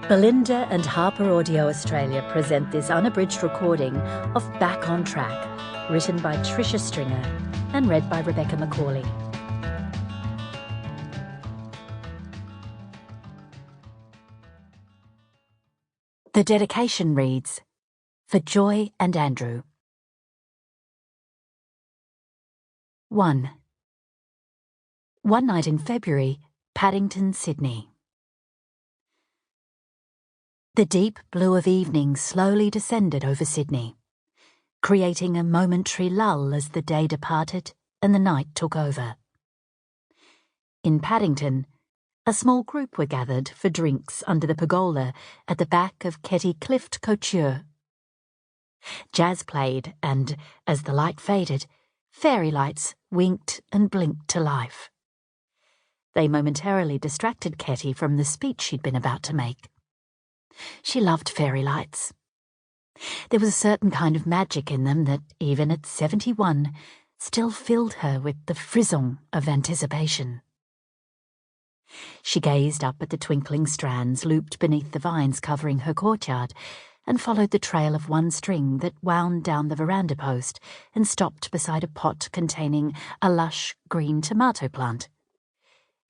Belinda and HarperAudio Australia present this unabridged recording of Back on Track, written by Tricia Stringer and read by Rebecca Macauley. The dedication reads, "For Joy and Andrew." 1. One night in February, Paddington, Sydney. The deep blue of evening slowly descended over Sydney, creating a momentary lull as the day departed and the night took over. In Paddington, a small group were gathered for drinks under the pergola at the back of Ketty Clift couture. Jazz played and, as the light faded, fairy lights winked and blinked to life. They momentarily distracted Ketty from the speech she'd been about to make. She loved fairy lights. There was a certain kind of magic in them that, even at 71, still filled her with the frisson of anticipation. She gazed up at the twinkling strands looped beneath the vines covering her courtyard and followed the trail of one string that wound down the veranda post and stopped beside a pot containing a lush green tomato plant.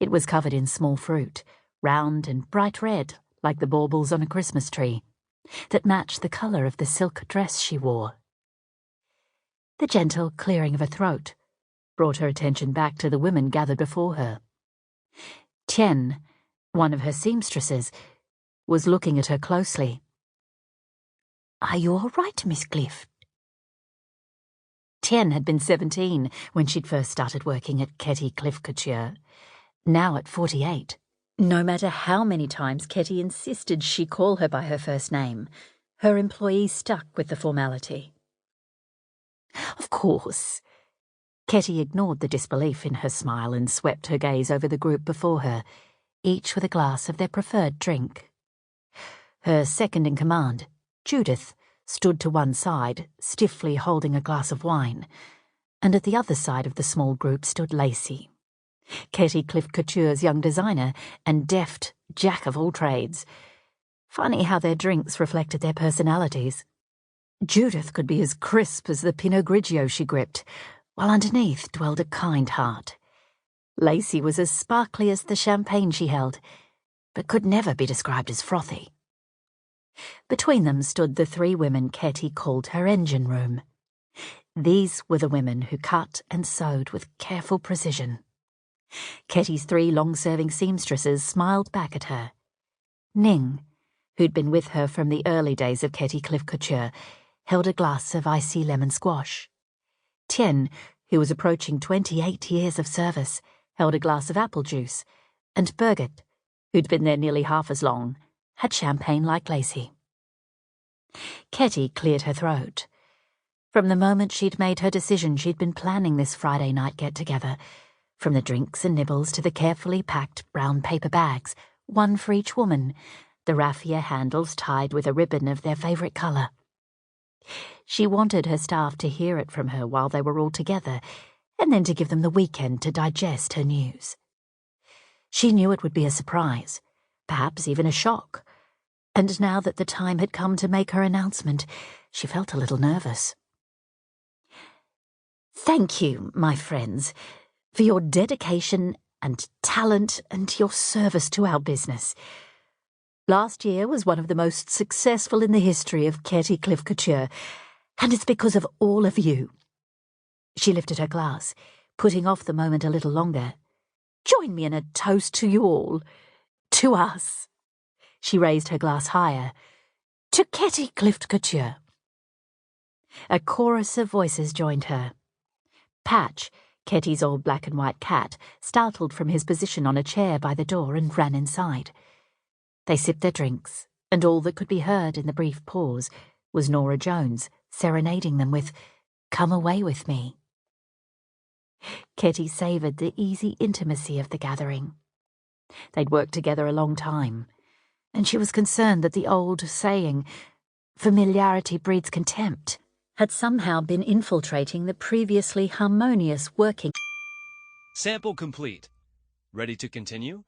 It was covered in small fruit, round and bright red like the baubles on a Christmas tree, that matched the colour of the silk dress she wore. The gentle clearing of her throat brought her attention back to the women gathered before her. Tien, one of her seamstresses, was looking at her closely. "Are you all right, Miss Clift?" Tien had been 17 when she'd first started working at Ketty Clift couture, now at 48. No matter how many times Ketty insisted she call her by her first name, her employee stuck with the formality. "Of course." Ketty ignored the disbelief in her smile and swept her gaze over the group before her, each with a glass of their preferred drink. Her second-in-command, Judith, stood to one side, stiffly holding a glass of wine, and at the other side of the small group stood Lacey, Ketty Clift Couture's young designer and deft jack-of-all-trades. Funny how their drinks reflected their personalities. Judith could be as crisp as the Pinot Grigio she gripped, while underneath dwelled a kind heart. Lacey was as sparkly as the champagne she held, but could never be described as frothy. Between them stood the three women Ketty called her engine room. These were the women who cut and sewed with careful precision. Ketty's three long-serving seamstresses smiled back at her. Ning, who'd been with her from the early days of Ketty Clift couture, held a glass of icy lemon squash. Tien, who was approaching 28 years of service, held a glass of apple juice, and Birgit, who'd been there nearly half as long, had champagne like Lacey. Ketty cleared her throat. From the moment she'd made her decision, she'd been planning this Friday night get-together, from the drinks and nibbles to the carefully packed brown paper bags, one for each woman, the raffia handles tied with a ribbon of their favourite colour. She wanted her staff to hear it from her while they were all together, and then to give them the weekend to digest her news. She knew it would be a surprise, perhaps even a shock, and now that the time had come to make her announcement, she felt a little nervous. "Thank you, my friends, for your dedication and talent and your service to our business. Last year was one of the most successful in the history of Ketty Clift couture, and it's because of all of you." She lifted her glass, putting off the moment a little longer. "Join me in a toast to you all. To us." She raised her glass higher. "To Ketty Clift couture." A chorus of voices joined her. Patch, Ketty's old black and white cat, startled from his position on a chair by the door and ran inside. They sipped their drinks, and all that could be heard in the brief pause was Nora Jones serenading them with "Come Away With Me." Ketty savoured the easy intimacy of the gathering. They'd worked together a long time, and she was concerned that the old saying, "familiarity breeds contempt," had somehow been infiltrating the previously harmonious working. Sample complete. Ready to continue?